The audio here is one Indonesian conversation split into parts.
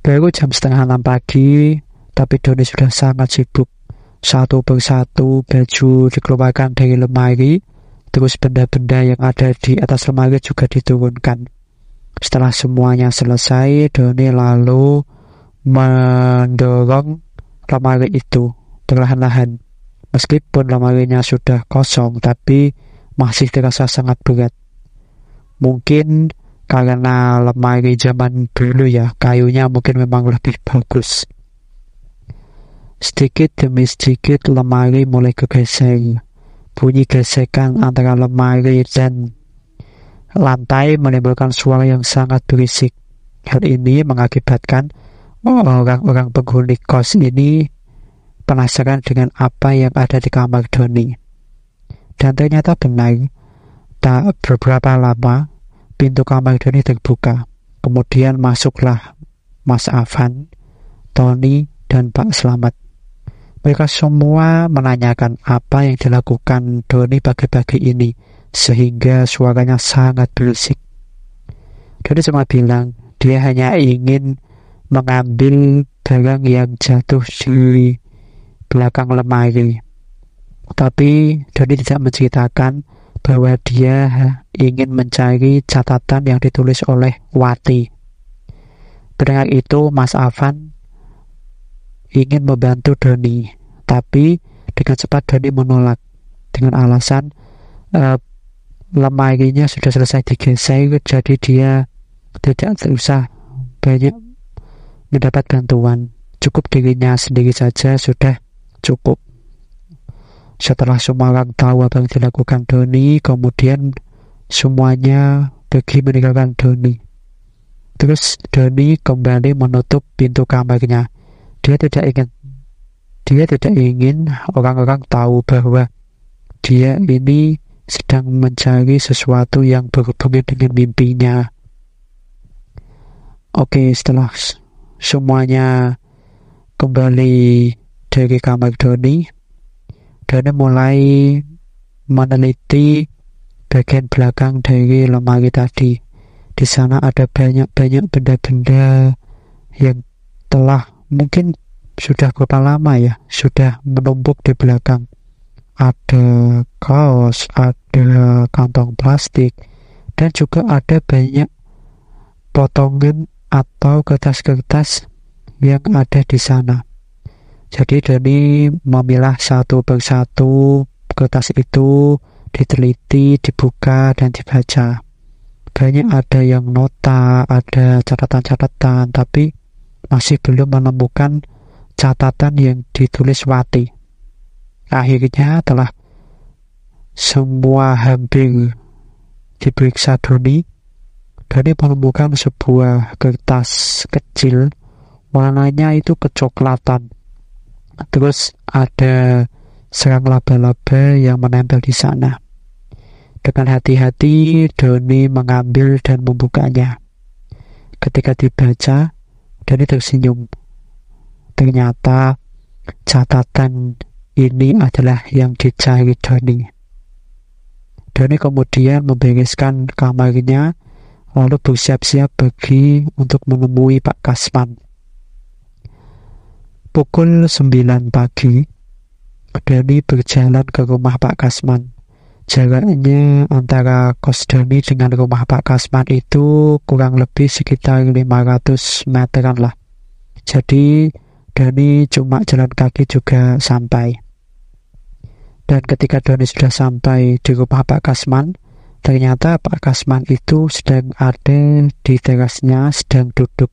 Baru jam setengah 6 pagi, tapi Doni sudah sangat sibuk. Satu persatu baju dikeluarkan dari lemari, terus benda-benda yang ada di atas lemari juga diturunkan. Setelah semuanya selesai, Doni lalu mendorong lemari itu perlahan-lahan. Meskipun lemarinya sudah kosong, tapi masih terasa sangat berat. Mungkin karena lemari zaman dulu ya, kayunya mungkin memang lebih bagus. Sedikit demi sedikit lemari mulai kegeser. Bunyi gesekan antara lemari dan lantai menimbulkan suara yang sangat berisik. Hal ini mengakibatkan orang-orang penghuni kos ini penasaran dengan apa yang ada di kamar Doni. Dan ternyata benar, tak beberapa lama pintu kamar Doni terbuka. Kemudian masuklah Mas Afan, Tony, dan Pak Slamet. Mereka semua menanyakan apa yang dilakukan Doni pagi-pagi ini, sehingga suaranya sangat berisik. Doni cuma bilang dia hanya ingin mengambil barang yang jatuh di belakang lemari. Tapi Doni tidak menceritakan bahwa dia ingin mencari catatan yang ditulis oleh Wati. Mendengar itu, Mas Afan ingin membantu Doni, tapi dengan cepat Doni menolak dengan alasan lemarinya sudah selesai digeser, jadi dia tidak usah banyak mendapat bantuan, cukup dirinya sendiri saja sudah cukup. Setelah semua orang tahu apa yang dilakukan Doni, kemudian semuanya pergi meninggalkan Doni. Terus Doni kembali menutup pintu kamarnya. Dia tidak ingin orang-orang tahu bahwa dia ini sedang mencari sesuatu yang berhubungan dengan mimpinya. Oke, setelah semuanya kembali dari kamar Doni mulai meneliti bagian belakang dari lemari tadi. Di sana ada banyak benda-benda yang telah mungkin sudah berapa lama ya, sudah menumpuk di belakang. Ada kaos, ada kantong plastik, dan juga ada banyak potongan atau kertas-kertas yang ada di sana. Jadi Doni memilah satu persatu kertas itu, diteliti, dibuka, dan dibaca. Banyak ada yang nota, ada catatan-catatan, tapi masih belum menemukan catatan yang ditulis Wati. Akhirnya telah semua hampir diperiksa Doni menemukan sebuah kertas kecil, warnanya itu kecoklatan. Terus ada serang laba-laba yang menempel di sana. Dengan hati-hati Doni mengambil dan membukanya. Ketika dibaca, Doni tersenyum. Ternyata catatan ini adalah yang dicari Doni. Doni kemudian membereskan kamarnya, lalu bersiap-siap pergi untuk menemui Pak Kasman. Pukul 9 pagi, Doni berjalan ke rumah Pak Kasman. Jaraknya antara kos Doni dengan rumah Pak Kasman itu kurang lebih sekitar 500 meteran lah. Jadi Doni cuma jalan kaki juga sampai. Dan ketika Doni sudah sampai di rumah Pak Kasman, ternyata Pak Kasman itu sedang ada di terasnya, sedang duduk.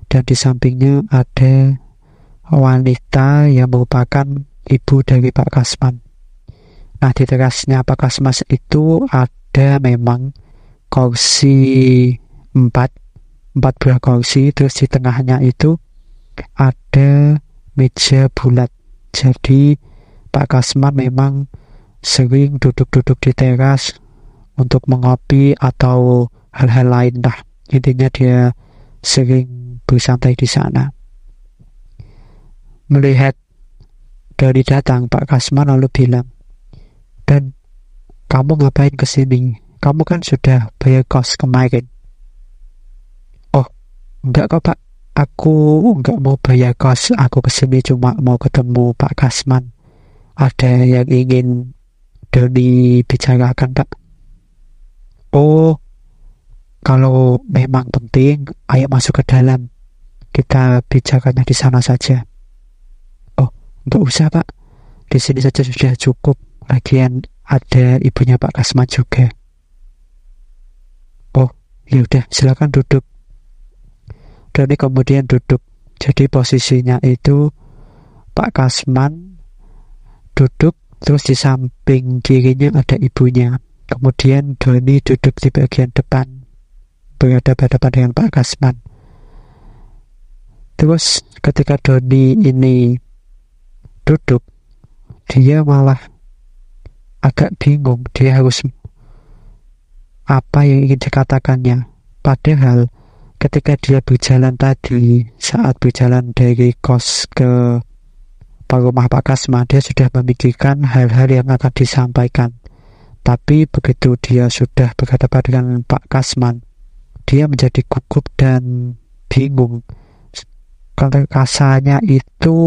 Dan di sampingnya ada wanita yang merupakan ibu dari Pak Kasman. Nah, di terasnya Pak Kasman itu ada memang kursi 4 buah kursi, terus di tengahnya itu ada meja bulat. Jadi Pak Kasman memang sering duduk-duduk di teras untuk mengopi atau hal-hal lain lah. Intinya dia sering bersantai di sana. Melihat Doni datang, Pak Kasman lalu bilang, "Dan kamu ngapain kesini? Kamu kan sudah bayar kos kemarin." "Oh, enggak kok Pak, aku nggak mau bayar kos, aku kesini cuma mau ketemu Pak Kasman. Ada yang ingin dibicarakan, Pak? Oh, kalau memang penting, ayo masuk ke dalam. Kita bicaranya di sana saja. Oh, nggak usah, Pak. Di sini saja sudah cukup. Lagian ada ibunya Pak Kasman juga. Oh, yaudah, silakan duduk. Doni kemudian duduk. Jadi posisinya itu Pak Kasman duduk, terus di samping kirinya ada ibunya. Kemudian Doni duduk di bagian depan, berhadapan-hadapan dengan Pak Kasman. Terus ketika Doni ini duduk, dia malah agak bingung. Dia harus apa yang ingin dikatakannya. Padahal ketika dia berjalan tadi, saat berjalan dari kos ke rumah Pak Kasman, dia sudah memikirkan hal-hal yang akan disampaikan. Tapi begitu dia sudah berhadapan dengan Pak Kasman, dia menjadi gugup dan bingung. Kalau rasanya itu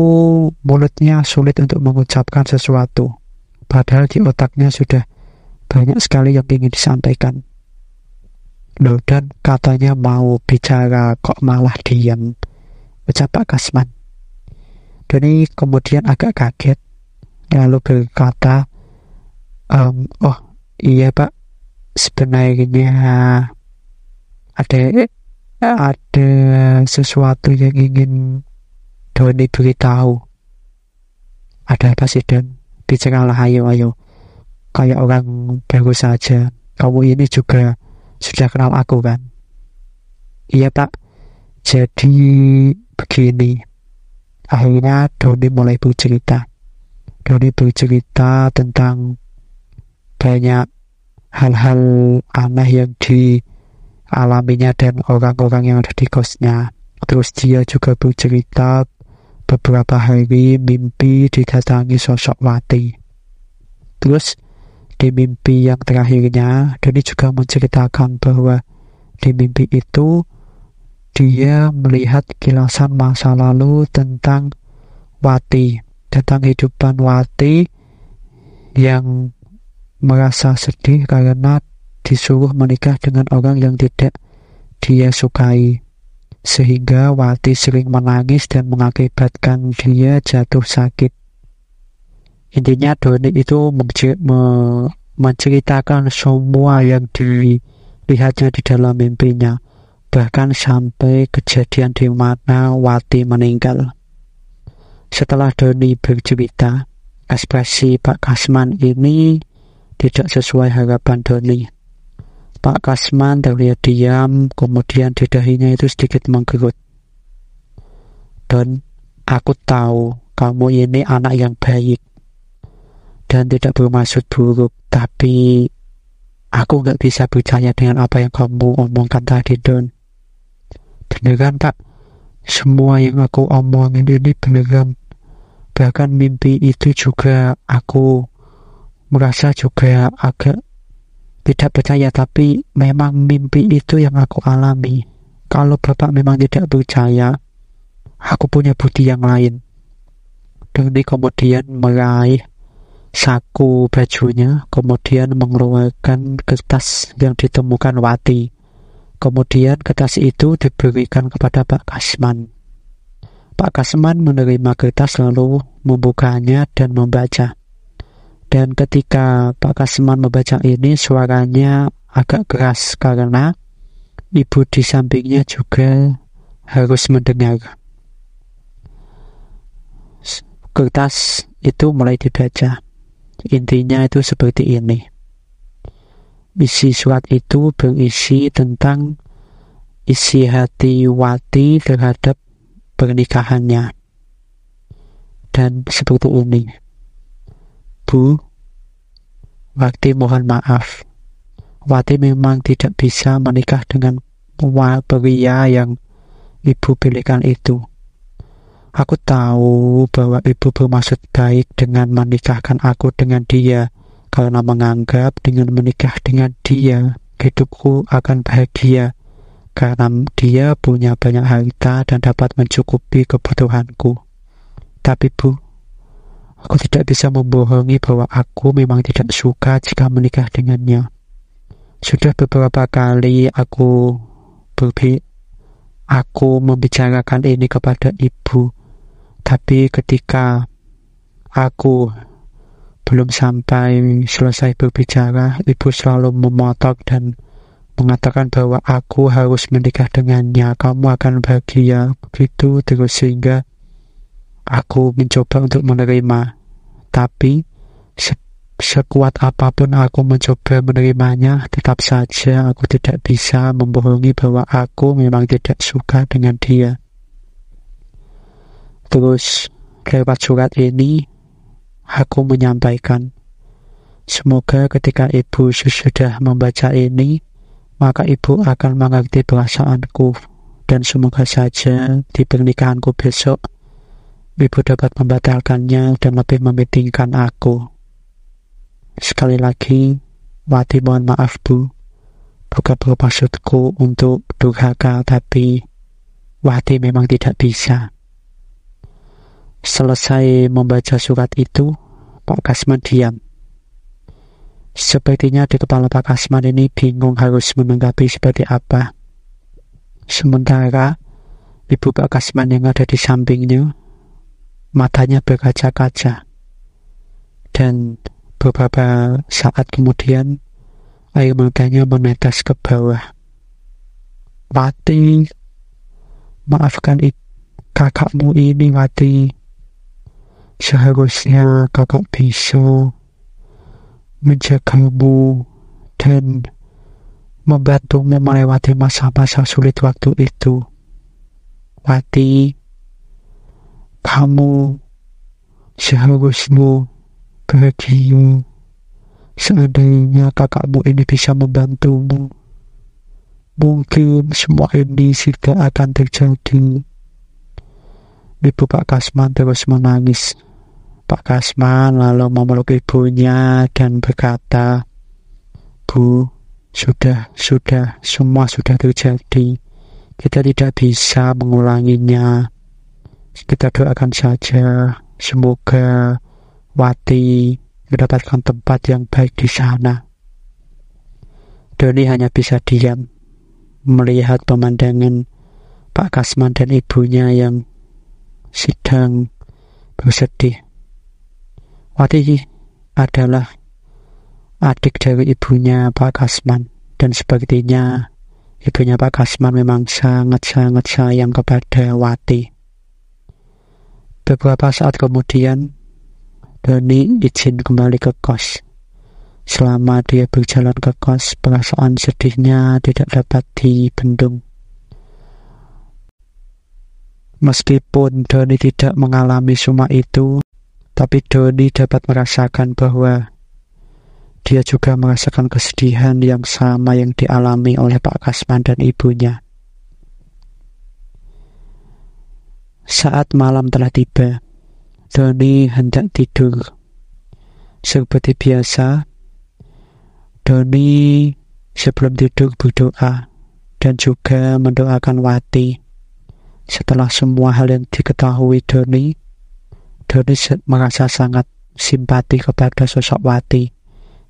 mulutnya sulit untuk mengucapkan sesuatu. Padahal di otaknya sudah banyak sekali yang ingin disampaikan. Loh, dan katanya mau bicara kok malah diam, ucap Pak Kasman. Doni kemudian agak kaget, lalu berkata, oh iya Pak, sebenarnya ada sesuatu yang ingin Doni beritahu. Ada apa sih, Don? Bicaralah, ayo. Kayak orang baru saja. Kamu ini juga sudah kenal aku kan? Iya Pak. Jadi begini. Akhirnya Doni mulai bercerita. Doni bercerita tentang banyak hal-hal aneh yang dialaminya dan orang-orang yang ada di kosnya. Terus dia juga bercerita beberapa hari mimpi didatangi sosok Wati. Terus di mimpi yang terakhirnya, Doni juga menceritakan bahwa di mimpi itu dia melihat kilasan masa lalu tentang Wati, tentang kehidupan Wati yang merasa sedih karena disuruh menikah dengan orang yang tidak dia sukai, sehingga Wati sering menangis dan mengakibatkan dia jatuh sakit. Intinya Doni itu menceritakan semua yang dilihatnya di dalam mimpinya, bahkan sampai kejadian di mana Wati meninggal. Setelah Doni bercerita, ekspresi Pak Kasman ini tidak sesuai harapan Doni. Pak Kasman terlihat diam, kemudian di dahinya itu sedikit menggerut. Don, aku tahu kamu ini anak yang baik dan tidak bermaksud buruk, tapi aku nggak bisa percaya dengan apa yang kamu omongkan tadi, Don. Beneran Pak, semua yang aku omongin ini beneran. Bahkan mimpi itu juga aku merasa juga agak tidak percaya, tapi memang mimpi itu yang aku alami. Kalau Bapak memang tidak percaya, aku punya bukti yang lain. Doni kemudian meraih saku bajunya, kemudian mengeluarkan kertas yang ditemukan Wati. Kemudian kertas itu diberikan kepada Pak Kasman. Pak Kasman menerima kertas lalu membukanya dan membaca. Dan ketika Pak Kasman membaca ini, suaranya agak keras karena ibu di sampingnya juga harus mendengar. Kertas itu mulai dibaca. Intinya itu seperti ini. Isi surat itu berisi tentang isi hati Wati terhadap pernikahannya. Dan seperti ini. Bu, Wati mohon maaf. Wati memang tidak bisa menikah dengan pria yang ibu pilihkan itu. Aku tahu bahwa ibu bermaksud baik dengan menikahkan aku dengan dia, karena menganggap dengan menikah dengan dia, hidupku akan bahagia. karena dia punya banyak harta dan dapat mencukupi kebutuhanku. Tapi Bu, aku tidak bisa membohongi bahwa aku memang tidak suka jika menikah dengannya. Sudah beberapa kali aku membicarakan ini kepada ibu, tapi ketika aku belum sampai selesai berbicara, ibu selalu memotong dan mengatakan bahwa aku harus menikah dengannya, kamu akan bahagia, begitu terus, sehingga aku mencoba untuk menerima. Tapi sekuat apapun aku mencoba menerimanya, tetap saja aku tidak bisa membohongi bahwa aku memang tidak suka dengan dia. Terus lewat surat ini aku menyampaikan, semoga ketika ibu sudah membaca ini, maka ibu akan mengerti perasaanku, dan semoga saja di pernikahanku besok ibu dapat membatalkannya dan lebih mementingkan aku. Sekali lagi, Wati mohon maaf Bu, bukan bermaksudku untuk durhaka, tapi Wati memang tidak bisa. Selesai membaca surat itu, Pak Kasman diam. Sepertinya di kepala Pak Kasman ini bingung harus menanggapi seperti apa. Sementara ibu Pak Kasman yang ada di sampingnya, matanya berkaca-kaca. Dan beberapa saat kemudian, air matanya menetes ke bawah. Wati, maafkan kakakmu ini, Wati. Seharusnya kakak bisa menjagamu dan membantumu melewati masa-masa sulit waktu itu. Wati, kamu seharusnya bahagia. Seandainya kakakmu ini bisa membantumu, mungkin semua ini tidak akan terjadi. Ibu Pak Kasman terus menangis. Pak Kasman lalu memeluk ibunya dan berkata, Bu, sudah, semua sudah terjadi. Kita tidak bisa mengulanginya. Kita doakan saja, semoga Wati mendapatkan tempat yang baik di sana. Doni hanya bisa diam, melihat pemandangan Pak Kasman dan ibunya yang sedang bersedih. Wati adalah adik dari ibunya Pak Kasman, dan sepertinya ibunya Pak Kasman memang sangat-sangat sayang kepada Wati. Beberapa saat kemudian, Doni izin kembali ke kos. Selama dia berjalan ke kos, perasaan sedihnya tidak dapat dibendung. Meskipun Doni tidak mengalami semua itu, tapi Doni dapat merasakan bahwa dia juga merasakan kesedihan yang sama yang dialami oleh Pak Kasman dan ibunya. Saat malam telah tiba, Doni hendak tidur. Seperti biasa, Doni sebelum tidur berdoa dan juga mendoakan Wati. Setelah semua hal yang diketahui Doni merasa sangat simpati kepada sosok Wati.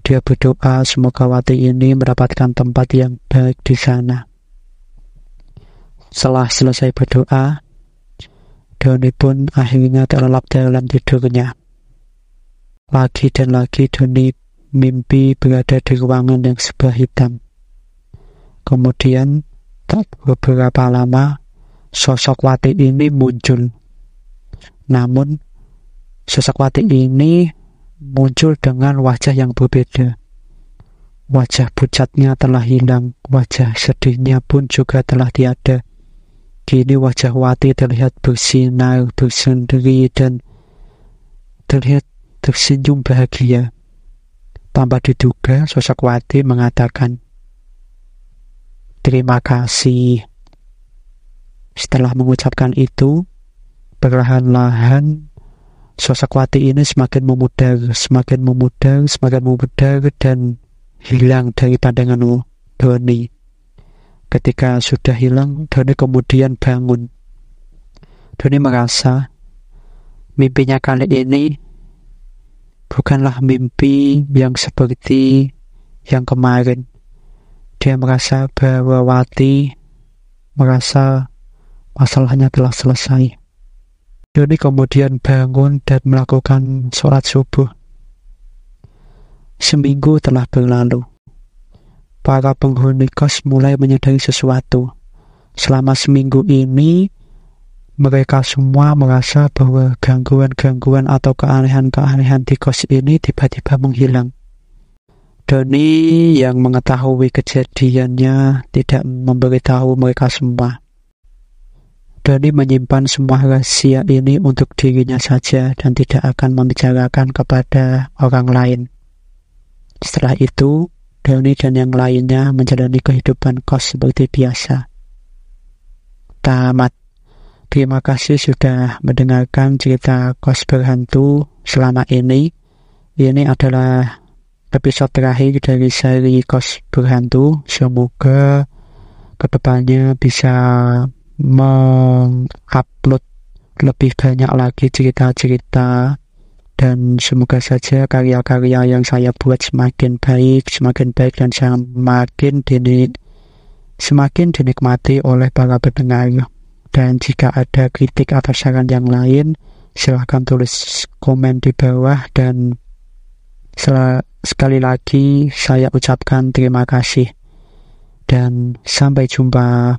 Dia berdoa semoga Wati ini mendapatkan tempat yang baik di sana. Setelah selesai berdoa, Doni pun akhirnya terlelap dalam tidurnya. Lagi dan lagi Doni mimpi berada di ruangan yang serba hitam. Kemudian tak beberapa lama sosok Wati ini muncul. Namun sosok Wati ini muncul dengan wajah yang berbeda. Wajah pucatnya telah hilang, wajah sedihnya pun juga telah tiada. Kini wajah Wati terlihat bersinar, berseri, dan terlihat tersenyum bahagia. Tanpa diduga, sosok Wati mengatakan, "Terima kasih." Setelah mengucapkan itu, perlahan-lahan sosok Wati ini semakin memudar, dan hilang dari pandangan Doni. ketika sudah hilang, Doni kemudian bangun. Doni merasa mimpinya kali ini bukanlah mimpi yang seperti yang kemarin. Dia merasa bahwa Wati merasa masalahnya telah selesai. Doni kemudian bangun dan melakukan sholat subuh. Seminggu telah berlalu. Para penghuni kos mulai menyadari sesuatu. Selama seminggu ini, mereka semua merasa bahwa gangguan-gangguan atau keanehan-keanehan di kos ini tiba-tiba menghilang. Doni yang mengetahui kejadiannya tidak memberitahu mereka semua. Doni menyimpan semua rahasia ini untuk dirinya saja dan tidak akan membicarakan kepada orang lain. Setelah itu, Doni dan yang lainnya menjalani kehidupan kos seperti biasa. Tamat. Terima kasih sudah mendengarkan cerita kos berhantu selama ini. Ini adalah episode terakhir dari seri kos berhantu. Semoga kedepannya bisa mengupload lebih banyak lagi cerita-cerita, dan semoga saja karya-karya yang saya buat semakin baik dan semakin dinikmati oleh para pendengar. Dan jika ada kritik atau saran yang lain, silahkan tulis komen di bawah. Dan sekali lagi saya ucapkan terima kasih dan sampai jumpa.